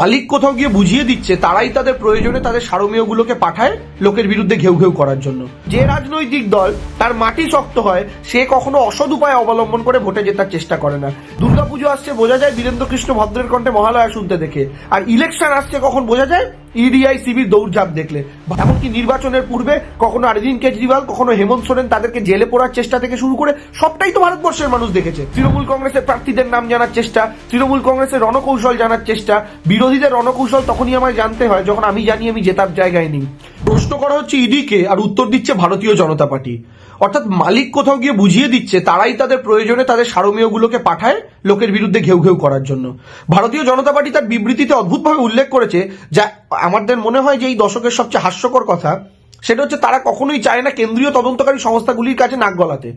মালিক কোথাও গিয়ে বুঝিয়ে দিচ্ছে তারাই তাদের প্রয়োজনে তাদের সারমেয়গুলোকে পাঠায় লোকের বিরুদ্ধে ঘেউ ঘেউ করার জন্য। যে রাজনৈতিক দল তার মাটি শক্ত হয় সে কখনো অসৎ উপায় অবলম্বন করে ভোটে জেতার চেষ্টা করে না। দুর্গাপুজো আসছে বোঝা যায় বীরেন্দ্র কৃষ্ণ ভদ্রের কণ্ঠে মহালয়া শুনতে দেখে, আর ইলেকশন আসছে কখন বোঝা যায় ইডিআই সিবির দৌড়ঝাঁপ দেখলে। এমনকি নির্বাচনের পূর্বে কখনো অরবিন্দ কেজরিওয়াল কখনো হেমন্ত সোরেন তাদেরকে জেলে পোড়ার চেষ্টা থেকে শুরু করে সবটাই তো ভারতবর্ষের মানুষ দেখেছে। তৃণমূল কংগ্রেসের প্রার্থীদের নাম জানার চেষ্টা, তৃণমূল কংগ্রেসের রণকৌশল জানার চেষ্টা, বিরোধীদের রণকৌশল তখনই আমায় জানতে হয় যখন আমি জানি আমি জেতার জায়গায় নেই। প্রশ্ন করা হচ্ছে ইডিকে আর উত্তর দিচ্ছে ভারতীয় জনতা পার্টি। অর্থাৎ মালিক কোথাও গিয়ে বুঝিয়ে দিচ্ছে তারাই তাদের প্রয়োজনে তাদের সারমেয়গুলোকে পাঠায় লোকের বিরুদ্ধে ঘেউ ঘেউ করার জন্য। ভারতীয় জনতা পার্টি তার বিবৃতিতে অদ্ভুতভাবে উল্লেখ করেছে, যা আমাদের মনে হয় যে এই দশকের সবচেয়ে হাস্যকর কথা, সেটা হচ্ছে তারা কখনোই চায় না কেন্দ্রীয় তদন্তকারী সংস্থাগুলির কাছে নাক গলাতে।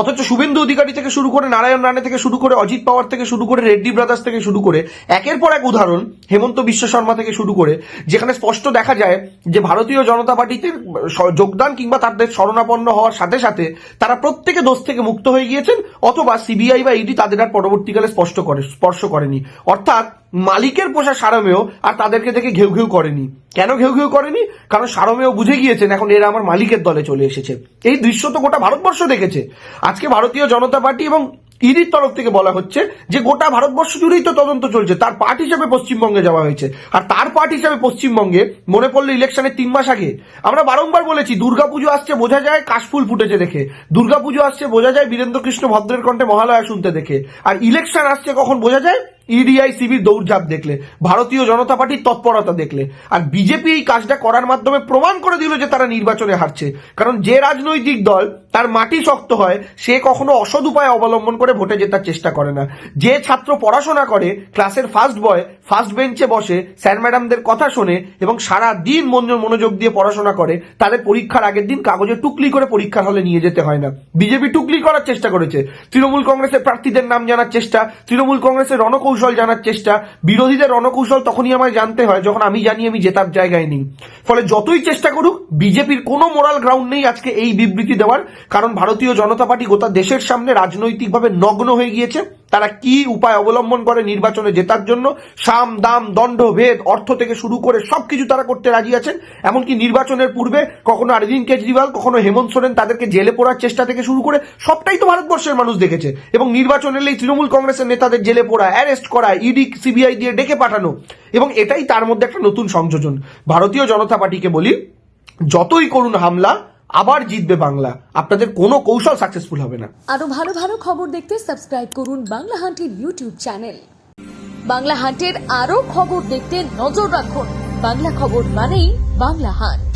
অথচ শুভেন্দু অধিকারী থেকে শুরু করে নারায়ণ রানে থেকে শুরু করে অজিত পাওয়ার থেকে শুরু করে রেড্ডি ব্রাদার্স থেকে শুরু করে একের পর এক উদাহরণ, হেমন্ত বিশ্ব শর্মা থেকে শুরু করে, যেখানে স্পষ্ট দেখা যায় যে ভারতীয় জনতা পার্টিতে যোগদান কিংবা তাদের শরণাপন্ন হওয়ার সাথে সাথে তারা প্রত্যেকে দোষ থেকে মুক্ত হয়ে গিয়েছেন, অথবা সিবিআই বা ইডি তাদের আর পরবর্তীকালে স্পর্শ করেনি। অর্থাৎ মালিকের পোষা সারমেয় আর তাদেরকে দেখে ঘেউ ঘেউ করেনি। কেন ঘেউ ঘেউ করেনি? কারণ সারমেয় বুঝে গিয়েছেন এখন এরা আমার মালিকের দলে চলে এসেছে। এই দৃশ্য তো গোটা ভারতবর্ষ দেখেছে। আজকে ভারতীয় জনতা পার্টি এবং ইডির তরফ থেকে বলা হচ্ছে যে গোটা ভারতবর্ষ জুড়েই তো তদন্ত চলছে, তার পার্ট হিসেবে পশ্চিমবঙ্গে যাওয়া হয়েছে। আর তার পার্ট হিসেবে পশ্চিমবঙ্গে মনে পড়লো ইলেকশনের 3 মাস আগে আমরা বারংবার বলেছি দুর্গাপুজো আসছে বোঝা যায় কাশফুল ফুটেছে দেখে, দুর্গাপুজো আসছে বোঝা যায় বীরেন্দ্র কৃষ্ণ ভদ্রের কণ্ঠে মহালয়া শুনতে দেখে, আর ইলেকশন আসছে কখন বোঝা যায় ইডিআই সিবির দৌড়ঝাঁপ দেখলে, ভারতীয় জনতা পার্টির তৎপরতা দেখলে। আর বিজেপি এই কাজটা করার মাধ্যমে প্রমাণ করে দিল যে তারা নির্বাচনে হারছে। কারণ যে রাজনৈতিক দল তার মাটি শক্ত হয় সে কখনো অসৎ উপায় অবলম্বন করে ভোটে জেতার চেষ্টা করে না। যে ছাত্র পড়াশোনা করে, ক্লাসের ফার্স্ট বয়, ফার্স্ট বেঞ্চে বসে, স্যার ম্যাডামদের কথা শোনে এবং সারা দিন মনোযোগ দিয়ে পড়াশোনা করে, তাদের পরীক্ষার আগের দিন কাগজে টুকলি করে পরীক্ষার হলে নিয়ে যেতে হয় না। বিজেপি টুকলি করার চেষ্টা করেছে, তৃণমূল কংগ্রেসের প্রার্থীদের নাম জানার চেষ্টা, তৃণমূল কংগ্রেসের রণকৌশল জানার চেষ্টা, বিরোধীদের রণকৌশল তখনই আমায় জানতে হয় যখন আমি জানি আমি জেতার জায়গায় নেই। ফলে যতই চেষ্টা করুক বিজেপির কোনো মোরাল গ্রাউন্ড নেই আজকে এই বিবৃতি দেওয়ার। কারণ ভারতীয় জনতা পার্টি গোটা দেশের সামনে রাজনৈতিকভাবে নগ্ন হয়ে গিয়েছে। তারা কি উপায় অবলম্বন করে নির্বাচনে জেতার জন্য, সাম দাম দণ্ড ভেদ অর্থ থেকে শুরু করে সবকিছু তারা করতে রাজি আছেন। এমনকি নির্বাচনের পূর্বে কখনো অরবিন্দ কেজরিওয়াল কখনো হেমন্ত সোরেন তাদেরকে জেলে পোড়ার চেষ্টা থেকে শুরু করে সবটাই তো ভারতবর্ষের মানুষ দেখেছে। এবং নির্বাচন এলেই তৃণমূল কংগ্রেসের নেতাদের জেলে পোড়া, অ্যারেস্ট করা, ইডি সিবিআই দিয়ে ডেকে পাঠানো, এবং এটাই তার মধ্যে একটা নতুন সংযোজন। ভারতীয় জনতা পার্টিকে বলি, যতই করুন হামলা আবার জিতবে বাংলা, আপনাদের কোনো কৌশল সাকসেসফুল হবে না। আরো ভালো ভালো খবর দেখতে সাবস্ক্রাইব করুন বাংলা হান্টের ইউটিউব চ্যানেল। বাংলা হান্টের আরো খবর দেখতে নজর রাখুন। বাংলা খবর মানেই বাংলা হান্ট।